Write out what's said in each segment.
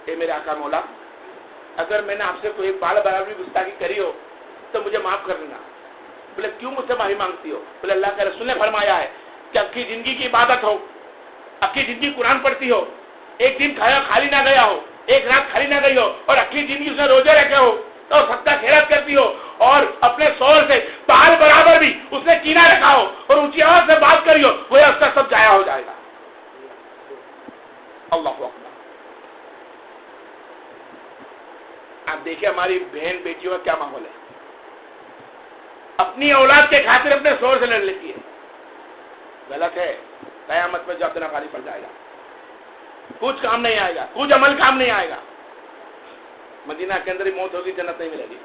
ए मेरे आका मौला, अगर मैंने आपसे कोई बाल बराबरी गुस्ताखी करी हो तो मुझे माफ कर देना। बोले क्यों मुझसे माफी मांगती हो? बोले अल्लाह के रसूल ने फरमाया है कि आपकी जिंदगी की इबादत हो, आपकी जिंदगी कुरान पढ़ती हो, एक दिन खाया खाली ना गया हो, एक रात खाली ना गई हो, और अगली जिंदगी उसने रोजे रखे हो तो सत्ता खैरात करती हो, और अपने शौहर से बाल बराबर भी उसने कीना रखा हो और ऊंची आवाज से बात करी हो, वह उसका सब जाया हो जाएगा। अल्लाह हू अकबर। आप देखिए हमारी बहन बेटियों का क्या माहौल है, अपनी औलाद के खातिर अपने शौहर से लड़ लेती है। गलत है, कयामत में जब देना खाली पड़ जाएगा, कुछ काम नहीं आएगा, कुछ अमल काम नहीं आएगा। मदीना के अंदर ही मौत होगी, जन्नत नहीं मिलेगी।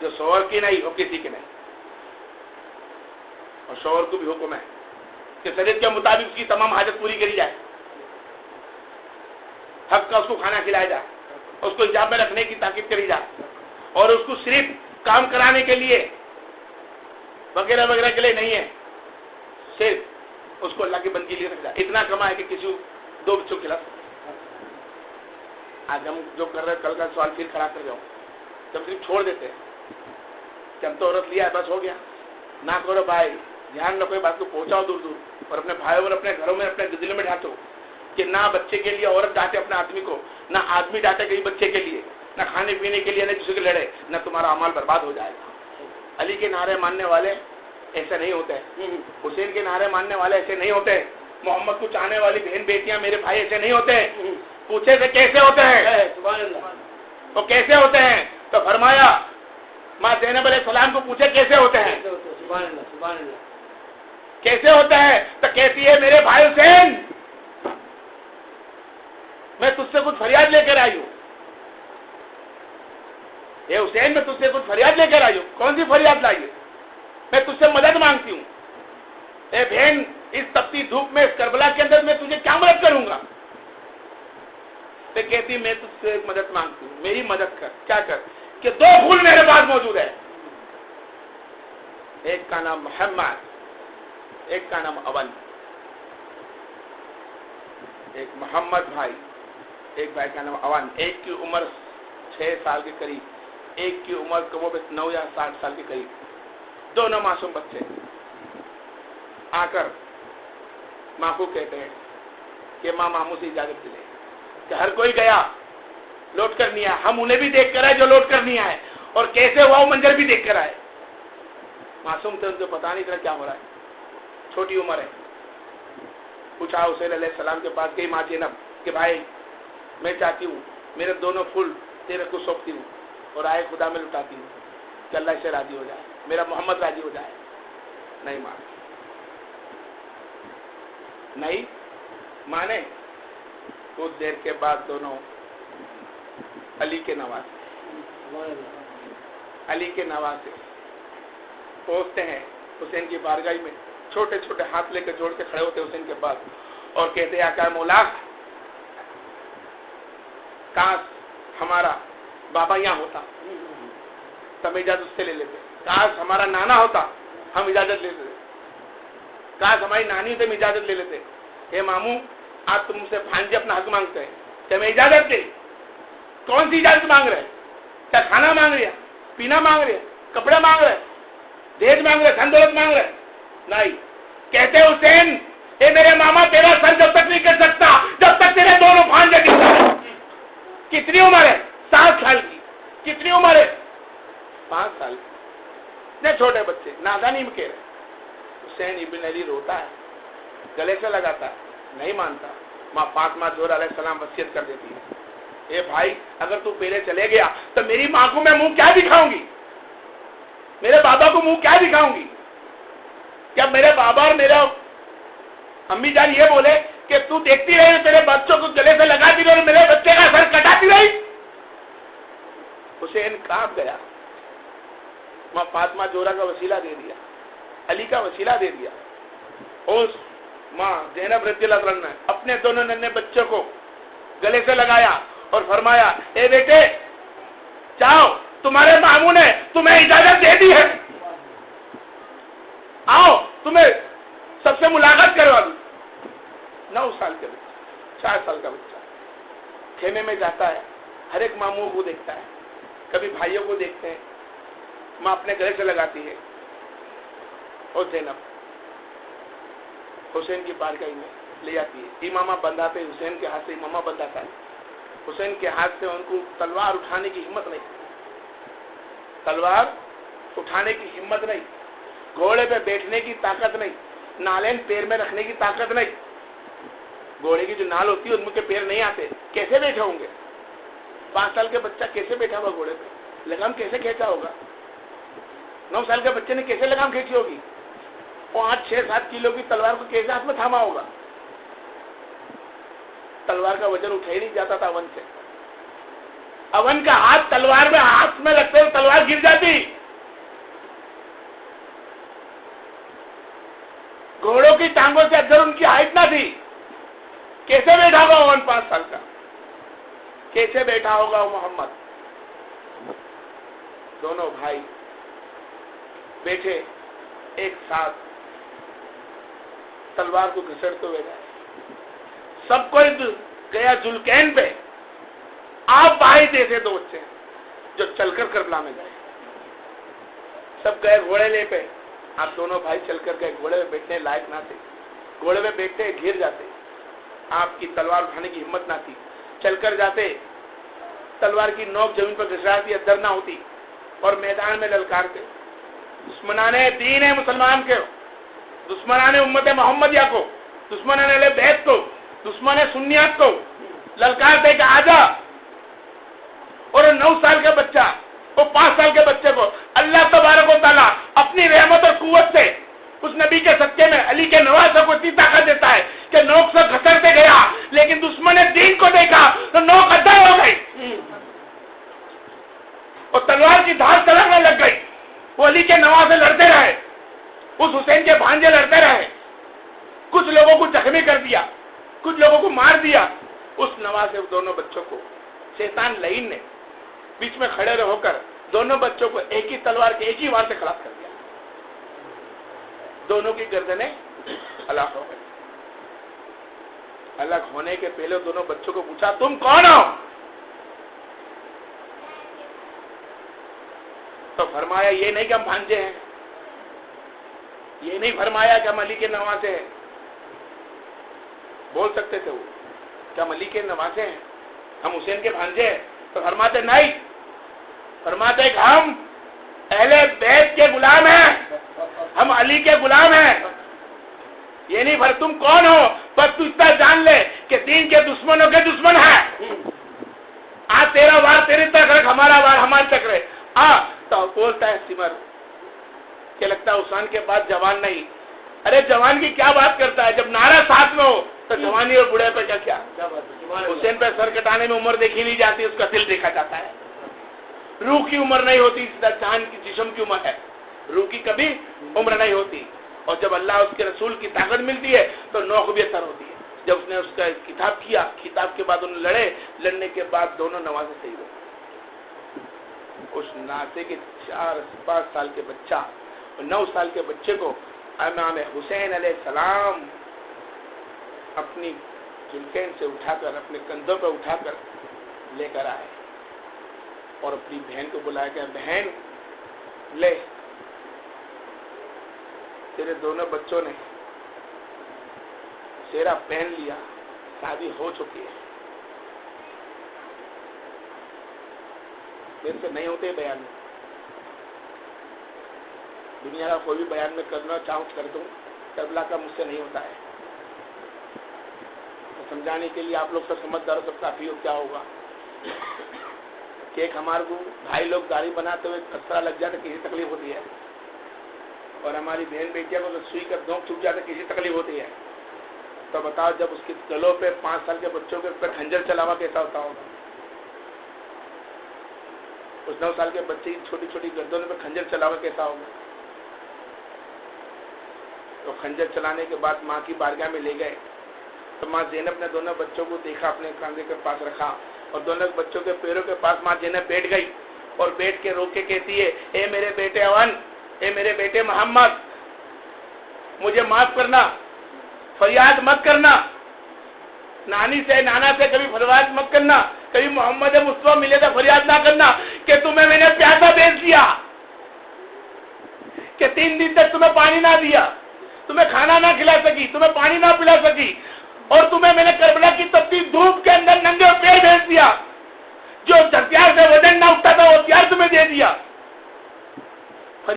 जो शौहर की नहीं वो किसी की नहीं, और शौहर को भी हुक्म है कि शरीयत के मुताबिक उसकी तमाम हाजत पूरी करी जाए, हक का उसको खाना खिलाया जाए, उसको हिजाब में रखने की ताकीद करी जाए, और उसको सिर्फ काम कराने के लिए वगैरह वगैरह के लिए नहीं है, सिर्फ उसको अल्लाह की बंदगी के लिए रख जाए। इतना कमाए कि किसी दो बच्चों के खिला। आज हम जो कर रहे हैं कल का सवाल फिर खड़ा कर जाओ, जब सिर्फ छोड़ देते हैं कि हम तो औरत लिया है बस हो गया। ना करो भाई, ध्यान रखो, बात को पहुंचाओ दूर दूर, और अपने भाइयों और अपने घरों में अपने दिलों में ढांटो कि ना बच्चे के लिए औरत डांटे अपने आदमी को, ना आदमी डांटे कहीं बच्चे के लिए, ना खाने पीने के लिए, ना किसी के लड़े, ना तुम्हारा अमाल बर्बाद हो जाएगा। अली के नारे मानने वाले ऐसे नहीं होते, हुसैन के नारे मानने वाले ऐसे नहीं होते, मोहम्मद को चाहने वाली बहन बेटियां मेरे भाई ऐसे नहीं होते। पूछे थे कैसे होते हैं, वो कैसे होते हैं? तो फरमाया माँ ज़ैनब अलैहिस्सलाम को पूछे कैसे होते हैं, कैसे होते हैं? तो कहती है मेरे भाई हुसैन, मैं तुझसे कुछ फरियाद लेकर आई हूँ। ये हुसैन, मैं तुझसे कुछ फरियाद लेकर आई हूँ। कौन सी फरियाद लाई है? मैं तुझसे मदद मांगती हूँ। ए बहन, इस तपती धूप में, इस करबला के अंदर मैं तुझे क्या मदद करूंगा? तो कहती मैं तुझसे एक मदद मांगती हूँ, मेरी मदद कर। क्या कर? कि दो फूल मेरे पास मौजूद है, एक का नाम मोहम्मद, एक का नाम अवन। एक मोहम्मद भाई, एक भाई का नाम अवन। एक की उम्र 6 साल के करीब, एक की उम्र करीब 9 या 60 साल के करीब, दोनों मासूम बच्चे आकर माँ को कहते हैं कि माँ मामू से इजाजत दे कि हर कोई गया लौट कर नहीं आया, हम उन्हें भी देख कर आए जो लौट कर नहीं आए, और कैसे हुआ वो मंजर भी देख कर आए। मासूम थे, उनको पता नहीं था क्या हो रहा है, छोटी उम्र है। पूछा हुसैन अलैहिस्सलाम के पास गई माँ ज़ैनब कि भाई मैं चाहती हूँ मेरे दोनों फूल तेरे को सौंपती हूँ और आए खुदा में लुटाती हूँ कि अल्लाह से राजी हो जाए, मेरा मोहम्मद राजी हो जाए। नहीं माँ, नहीं माने। कुछ देर के बाद दोनों अली के नवासे पहुंचते हैं हुसैन की बारगाह में, छोटे छोटे हाथ लेकर जोड़ के खड़े होते हुसैन के पास और कहते हैं आका मौला, काश हमारा बाबा यहाँ होता तो हम इजाजत से ले लेते, काश हमारा नाना होता हम इजाजत ले लेते, काश हमारी नानी होती हम इजाजत ले लेते। हे मामू, आज तुमसे भांजे अपना हक मांगते हैं कि हमें इजाजत दे। कौन सी इजाजत मांग रहे? क्या खाना मांग रहे, पीना मांग रहे, कपड़े मांग रहे, दहेज मांग रहे, धन दौलत मांग रहे? नहीं। कहते हुसैन, ए मेरे मामा, तेरा सर जब तक नहीं कर सकता जब तक तेरे दोनों भांजे जिंदा है। कितनी उम्र है? 7 साल की। कितनी उम्र है? 5 साल की। इतने छोटे बच्चे नादानी में कह रहे। हुसैन इब्न अली रोता है, गले से लगाता है, नहीं मानता। माँ फातिमा ज़ोहरा अलैहिस्सलाम वसीयत कर देती है, ए भाई अगर तू पहले चले गया तो मेरी माँ को मैं मुंह क्या दिखाऊंगी, मेरे बाबा को मुंह क्या दिखाऊंगी? क्या मेरे बाबा और मेरे अम्मी जान ये बोले कि तू देखती रही तेरे बच्चों को गले से लगाती रही और मेरे बच्चे का सर कटाती रही? हुसैन कांप गया। माँ फातिमा ज़ोहरा का वसीला दे दिया, अली का वसीला दे दिया। उस माँ ज़ैनब रज़ियल्लाहु अन्हा ने अपने दोनों नन्हे बच्चों को गले से लगाया और फरमाया, ए बेटे जाओ, तुम्हारे मामू ने तुम्हें इजाजत दे दी है, आओ तुम्हें सबसे मुलाकात करवा दूं। 9 साल के बच्चा, 4 साल का बच्चा खेमे में जाता है, हर एक मामू को देखता है, कभी भाइयों को देखते हैं, माँ अपने गले से लगाती है और ज़ैनब हुसैन की बारगाह में ले जाती है। इमामा बंधाते, हुसैन के हाथ से इमामा बंधाता है। हुसैन के हाथ से उनको तलवार उठाने की हिम्मत नहीं, तलवार उठाने की हिम्मत नहीं, घोड़े पे बैठने की ताकत नहीं, नालेन पैर में रखने की ताकत नहीं। घोड़े की जो नाल होती है उनके पैर नहीं आते, कैसे बैठे होंगे? 5 साल के बच्चा कैसे बैठा हुआ घोड़े पे? लगाम कैसे खींचा होगा? 9 साल के बच्चे ने कैसे लगाम खींची होगी? 5, 6, 7 किलो की तलवार को कैसे हाथ में थामा होगा? तलवार का वजन उठा ही नहीं जाता था अवन से। अवन का हाथ तलवार में हाथ में लगते हुए तलवार गिर जाती। घोड़ों की टांगों से अगर उनकी हाइट ना थी, कैसे बैठा होगा अवन 5 साल का? कैसे बैठा होगा वो मोहम्मद? दोनों भाई बैठे एक साथ तलवार को घसड़ते हुए गए। सब कोई गया जुल्कैन पे। आप भाई जैसे 2 बच्चे जो चलकर करबला में गए, सब गए घोड़े ले पे। आप दोनों भाई चलकर गए, घोड़े पे बैठने लायक ना थे, घोड़े पे बैठते गिर जाते, आपकी तलवार उठाने की हिम्मत ना थी। चलकर जाते, तलवार की नोक जमीन पर घसराती, अदर ना होती और मैदान में ललकारते। दुश्मनाने दीन है मुसलमान के, दुश्मनाने उम्मत मोहम्मदिया को, दुश्मनाने अहले बैत को, दुश्मन सुन्नियत को ललकार दे के आजा। और 9 साल का बच्चा, वो 5 साल के बच्चे को अल्लाह तबारक व तआला अपनी रहमत और कुव्वत से उस नबी के सत्य में अली के नवासों को इतनी ताकत देता है कि नोक से घसरते गया, लेकिन दुश्मन दीन को देखा तो नोक अद्दर हो गई और तलवार की धार तलकने लग गई। वो अली के नवासे लड़ते रहे, उस हुसैन के भांजे लड़ते रहे, कुछ लोगों को जख्मी कर दिया, कुछ लोगों को मार दिया। उस नवासे दोनों बच्चों को शैतान लईन ने बीच में खड़े होकर दोनों बच्चों को एक ही तलवार के एक ही वार से खलास कर दिया। दोनों की गर्दनें अलग हो गई। अलग होने के पहले दोनों बच्चों को पूछा, तुम कौन हो? तो फरमाया, ये नहीं कि हम भांजे हैं, ये नहीं फरमाया कि हम अली के नवासे हैं। बोल सकते थे वो कि हम अली के नवासे हैं, हम हुसैन के भांजे हैं, तो फरमाते नहीं, फरमाते कि हम अहले बैत के गुलाम हैं, हम अली के गुलाम हैं। ये नहीं भर तुम कौन हो, बस तू इतना जान ले कि दीन के दुश्मनों के दुश्मन है। आज तेरा वार तेरी तक रख, हमारा वार हमारे तक रहे। तो बोलता है सिमर के लगता है उस्मान के बाद जवान नहीं। अरे जवान की क्या बात करता है, जब नारा साथ में हो तो जवानी और बुढ़े पे क्या? हुसैन पे सर कटाने में उम्र देखी नहीं जाती, उसका दिल देखा जाता है। रूह की उम्र नहीं होती, जान की जिस्म की उम्र है, रूह की कभी उम्र नहीं होती। और जब अल्लाह उसके रसूल की ताकत मिलती है तो नौक भी असर होती है। जब उसने उसका किताब किया, किताब के बाद उन्हें लड़े, लड़ने के बाद दोनों नवाजे सही हुए। उस नाते के 4-5 साल के बच्चा और 9 साल के बच्चे को इमाम हुसैन अलैहिस्सलाम अपनी जुल्कैन से उठाकर, अपने कंधों पर उठाकर लेकर आए और अपनी बहन को बुलाया गया, बहन ले, तेरे दोनों बच्चों ने सेहरा पहन लिया, शादी हो चुकी है। मेरे से नहीं होते बयान में, दुनिया का कोई भी बयान में करना चाहूँ कर दूं, करबला का मुझसे नहीं होता है। तो समझाने के लिए आप लोग सब समझदार, सब काफी हो। क्या होगा कि एक हमारे को भाई लोग दाढ़ी बनाते हुए खतरा लग जाता, किसी तकलीफ होती है, और हमारी बहन बेटिया को सुई का धोंक छूट जाता, किसी तकलीफ होती है। तो बताओ जब उसके गलों पे 5 साल के बच्चों के ऊपर खंजर चलावा कैसा होता होगा? उस 9 साल के बच्चे की छोटी छोटी गर्दनों पे खंजर चलावा कैसा होगा? तो खंजर चलाने के बाद माँ की बारगाह में ले गए तो माँ ज़ैनब ने दोनों बच्चों को देखा, अपने कंधे के पास रखा और दोनों बच्चों के पैरों के पास माँ ज़ैनब बैठ गई और बैठ के रोक के कहती है, ए मेरे बेटे अवन, ए मेरे बेटे मोहम्मद, मुझे माफ करना, फरियाद मत करना, नानी से नाना से कभी फरियाद मत करना, कभी मोहम्मद मुस्तफा मिले तो फरियाद ना करना कि तुम्हें मैंने प्यासा भेज दिया, कि 3 दिन तक तुम्हें पानी ना दिया, तुम्हें खाना ना खिला सकी, तुम्हें पानी ना पिला सकी, और तुम्हें मैंने करबला की तपती धूप के अंदर नंगे पैर भेज